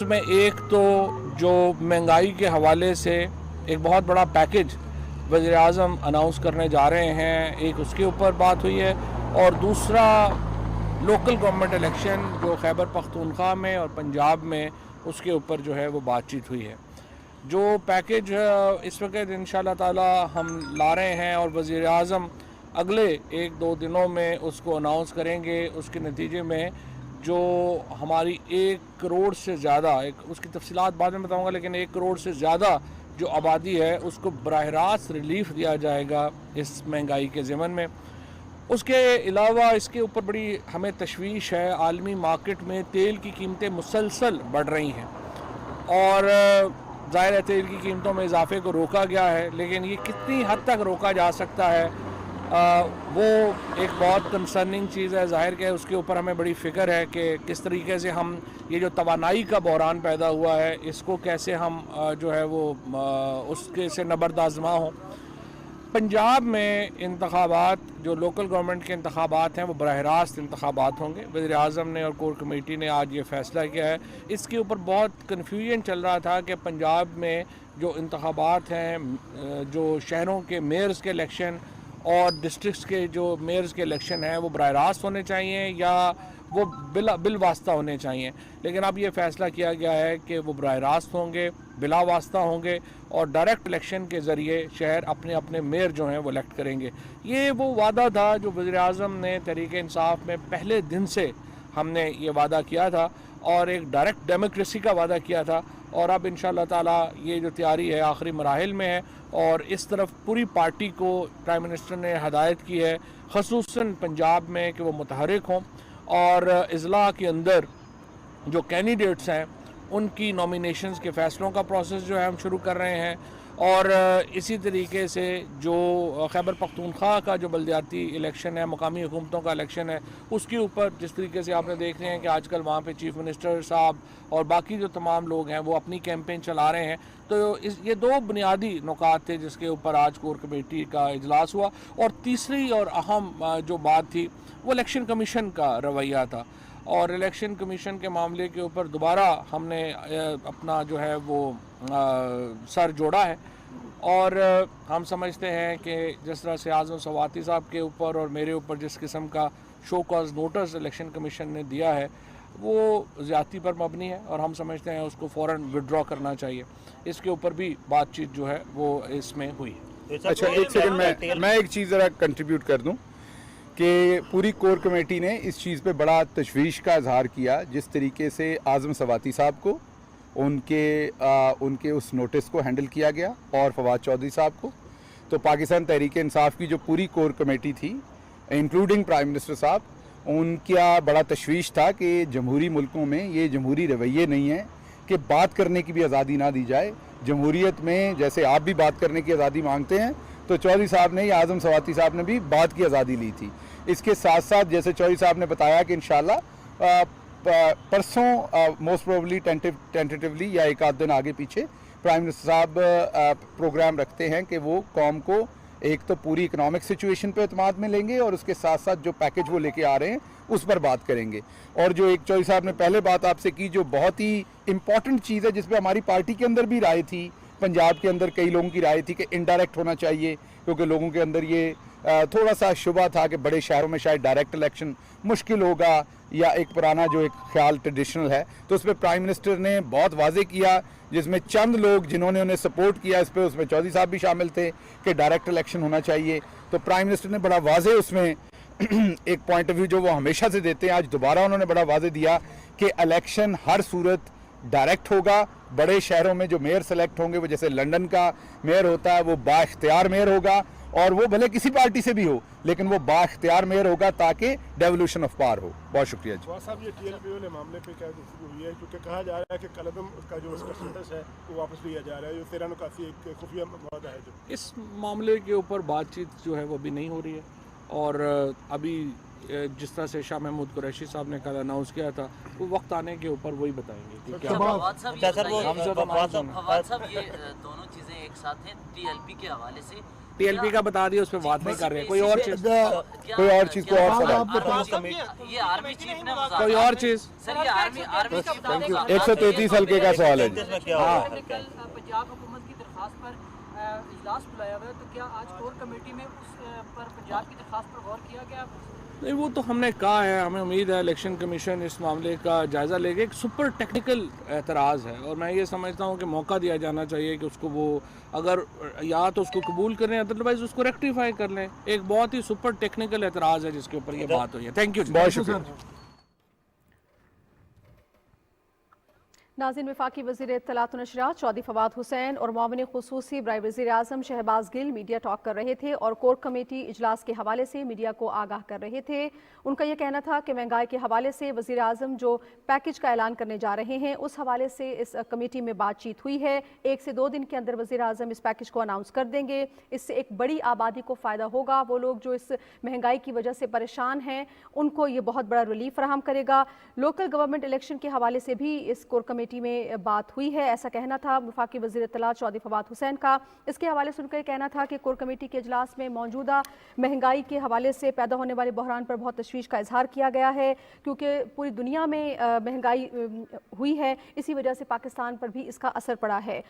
में एक तो जो महंगाई के हवाले से एक बहुत बड़ा पैकेज वज़ीर-ए-आज़म अनाउंस करने जा रहे हैं, एक उसके ऊपर बात हुई है और दूसरा लोकल गवर्नमेंट इलेक्शन जो खैबर पख्तूनख्वा में और पंजाब में उसके ऊपर जो है वो बातचीत हुई है। जो पैकेज इस वक्त इंशाल्लाह ताला हम ला रहे हैं और वज़ीर-ए-आज़म अगले 1-2 दिनों में उसको अनाउंस करेंगे। उसके नतीजे में जो हमारी 1 करोड़ से ज़्यादा, उसकी तफसीलात बाद में बताऊंगा, लेकिन 1 करोड़ से ज़्यादा जो आबादी है उसको बराह रास्त रिलीफ दिया जाएगा इस महंगाई के ज़मन में। उसके अलावा इसके ऊपर बड़ी हमें तशवीश है, आलमी मार्केट में तेल की कीमतें मुसलसल बढ़ रही हैं और ज़ाहिर है तेल की कीमतों में इजाफे को रोका गया है, लेकिन ये कितनी हद तक रोका जा सकता है वो एक बहुत कंसर्निंग चीज़ है। ज़ाहिर है उसके ऊपर हमें बड़ी फ़िक्र है कि किस तरीके से हम ये जो तवानाई का बहरान पैदा हुआ है इसको कैसे हम जो है वो उसके से नबरदाज़मा हों। पंजाब में इंतखाबात, जो लोकल गवर्नमेंट के इंतखाबात हैं, वो बराह रास्त इंतखाबात होंगे। वज़ीर-ए-आज़म ने और कोर कमेटी ने आज ये फ़ैसला किया है। इसके ऊपर बहुत कन्फ्यूजन चल रहा था कि पंजाब में जो इंतखाबात हैं, जो शहरों के मेयर्स के इलेक्शन और डिस्ट्रिक्ट्स के जो मेयर्स के इलेक्शन हैं वो बराह रास्त होने चाहिए या वो बिल वास्ता होने चाहिए, लेकिन अब ये फ़ैसला किया गया है कि वो बराह रास्त होंगे, बिला वास्ता होंगे और डायरेक्ट इलेक्शन के ज़रिए शहर अपने अपने मेयर जो हैं वो इलेक्ट करेंगे। ये वो वादा था जो वज़ीर-ए-आज़म ने तहरीक इंसाफ में पहले दिन से हमने ये वादा किया था और एक डायरेक्ट डेमोक्रेसी का वादा किया था और अब इंशाअल्लाह ताला ये जो तैयारी है आखिरी मराहिल में है और इस तरफ पूरी पार्टी को प्राइम मिनिस्टर ने हदायत की है, ख़ुसूसन पंजाब में, कि वो मुतहरिक हों और इजला के अंदर जो कैंडिडेट्स हैं उनकी नॉमिनेशंस के फ़ैसलों का प्रोसेस जो है हम शुरू कर रहे हैं और इसी तरीके से जो खैबर पख्तूनख्वा का जो बल्दियाती इलेक्शन है, मुकामी हुकूमतों का इलेक्शन है, उसके ऊपर जिस तरीके से आपने देख रहे हैं कि आजकल वहाँ पे चीफ़ मिनिस्टर साहब और बाकी जो तमाम लोग हैं वो अपनी कैंपेन चला रहे हैं, तो ये 2 बुनियादी नुकात थे जिसके ऊपर आज कोर कमेटी का इजलास हुआ। और तीसरी और अहम जो बात थी वो इलेक्शन कमीशन का रवैया था और इलेक्शन कमीशन के मामले के ऊपर दोबारा हमने अपना जो है वो सर जोड़ा है और हम समझते हैं कि जिस तरह से आज़म सवाती साहब के ऊपर और मेरे ऊपर जिस किस्म का show cause notice election commission ने दिया है वो ज़्यादती पर मबनी है और हम समझते हैं उसको फ़ौरन विड्रॉ करना चाहिए। इसके ऊपर भी बातचीत जो है वो इसमें हुई है। अच्छा, एक सेकंड, मैं एक चीज़ ज़रा कंट्रीब्यूट कर दूं कि पूरी कोर कमेटी ने इस चीज़ पे बड़ा तशवीश का इजहार किया जिस तरीके से आज़म सवाती साहब को उनके उस नोटिस को हैंडल किया गया और फवाद चौधरी साहब को। तो पाकिस्तान तहरीक इंसाफ की जो पूरी कोर कमेटी थी इंक्लूडिंग प्राइम मिनिस्टर साहब, उनका बड़ा तशवीश था कि जमहूरी मुल्कों में ये जमहूरी रवैये नहीं है कि बात करने की भी आज़ादी ना दी जाए। जमहूरियत में जैसे आप भी बात करने की आज़ादी मांगते हैं तो चौधरी साहब ने या आज़म सवाती साहब ने भी बात की आज़ादी ली थी। इसके साथ साथ जैसे चौधरी साहब ने बताया कि इंशाल्लाह परसों मोस्ट प्रोबेबली टेंटेटिवली या एक आध दिन आगे पीछे प्राइम मिनिस्टर साहब प्रोग्राम रखते हैं कि वो कौम को एक तो पूरी इकनॉमिक सिचुएशन पे एतमाद में लेंगे और उसके साथ साथ जो पैकेज वो लेके आ रहे हैं उस पर बात करेंगे। और जो एक चौधरी साहब ने पहले बात आपसे की जो बहुत ही इंपॉर्टेंट चीज़ है जिस पर हमारी पार्टी के अंदर भी राय थी, पंजाब के अंदर कई लोगों की राय थी कि इनडायरेक्ट होना चाहिए क्योंकि लोगों के अंदर ये थोड़ा सा शुबा था कि बड़े शहरों में शायद डायरेक्ट इलेक्शन मुश्किल होगा या एक पुराना जो एक ख्याल ट्रेडिशनल है। तो उस पर प्राइम मिनिस्टर ने बहुत वाजे किया, जिसमें चंद लोग जिन्होंने उन्हें सपोर्ट किया इस पर, उसमें चौधरी साहब भी शामिल थे कि डायरेक्ट इलेक्शन होना चाहिए। तो प्राइम मिनिस्टर ने बड़ा वाजे उसमें एक पॉइंट ऑफ व्यू जो वो हमेशा से देते हैं, आज दोबारा उन्होंने बड़ा वाजे दिया कि इलेक्शन हर सूरत डायरेक्ट होगा। बड़े शहरों में जो मेयर सेलेक्ट होंगे वो जैसे लंदन का मेयर होता है वो बाइख्तियार मेयर होगा और वो भले किसी पार्टी से भी हो लेकिन वो बाइख्तियार मेयर होगा ताकि डेवोल्यूशन ऑफ पावर हो। बहुत शुक्रिया जी। साहब, ये टीएलपी वाले मामले पे क्या गुफ्तगू हुई है, क्योंकि कहा जा रहा है कि कलदम का जो उसका स्टेटस है वो वापस लिया जा रहा है, जो 13 एक खुफिया मामला है। जो इस मामले के ऊपर बातचीत जो है वो भी नहीं हो रही है और अभी जिस तरह से शाह महमूद कुरैशी साहब ने कल अनाउंस किया था वो वक्त आने के ऊपर वही बताएंगे कि क्या फवाद साहब ये दोनों चीज़ें एक साथ हैं टीएलपी के हवाले से टीएलपी का बता दिया, उस पर बात नहीं कर रहे। कोई और चीज, कोई और चीज को और सवाल, ये आर्मी चीफ ने कोई और चीज। सर ये आर्मी का बता दें 133 हल्के का सवाल है जी। हाँ, पंजाब हुकूमत की दरख्वास्त पर इजलास बुलाया हुआ है, तो क्या आज कोर कमेटी में उस पर पंजाब की दरख्वास्त पर गौर किया गया? नहीं वो तो हमने कहा है, हमें उम्मीद है इलेक्शन कमीशन इस मामले का जायज़ा लेगा। एक सुपर टेक्निकल एतराज़ है और मैं ये समझता हूँ कि मौका दिया जाना चाहिए कि उसको वो अगर या तो उसको कबूल करें, अदरवाइज उसको रेक्टिफाई कर लें। एक बहुत ही सुपर टेक्निकल एतराज़ है जिसके ऊपर ये बात हुई है। थैंक यू, बहुत शुक्रिया। नाज़रीन, वफाकी वज़ीर इत्तलात व नशरियात चौधरी फवाद हुसैन और मुआविन खुसूसी बराए वज़ीर आज़म शहबाज गिल मीडिया टॉक कर रहे थे और कोर कमेटी इजलास के हवाले से मीडिया को आगाह कर रहे थे। उनका यह कहना था कि महंगाई के हवाले से वज़ीर आज़म जो पैकेज का ऐलान करने जा रहे हैं उस हवाले से इस कमेटी में बातचीत हुई है। 1 से 2 दिन के अंदर वज़ीर आज़म इस पैकेज को अनाउंस कर देंगे। इससे एक बड़ी आबादी को फ़ायदा होगा। वो लोग जो इस महंगाई की वजह से परेशान हैं उनको ये बहुत बड़ा रिलीफ फराहम करेगा। लोकल गवर्नमेंट इलेक्शन के हवाले से भी इस कोर कमेटी में बात हुई है, ऐसा कहना था वफाकी वज़ीर इत्तलात चौधरी फवाद हुसैन का। इसके हवाले से उनका ये कहना था कि कोर कमेटी के इजलास में मौजूदा महंगाई के हवाले से पैदा होने वाले बहरान पर बहुत तशवीश का इजहार किया गया है, क्योंकि पूरी दुनिया में महंगाई हुई है, इसी वजह से पाकिस्तान पर भी इसका असर पड़ा है।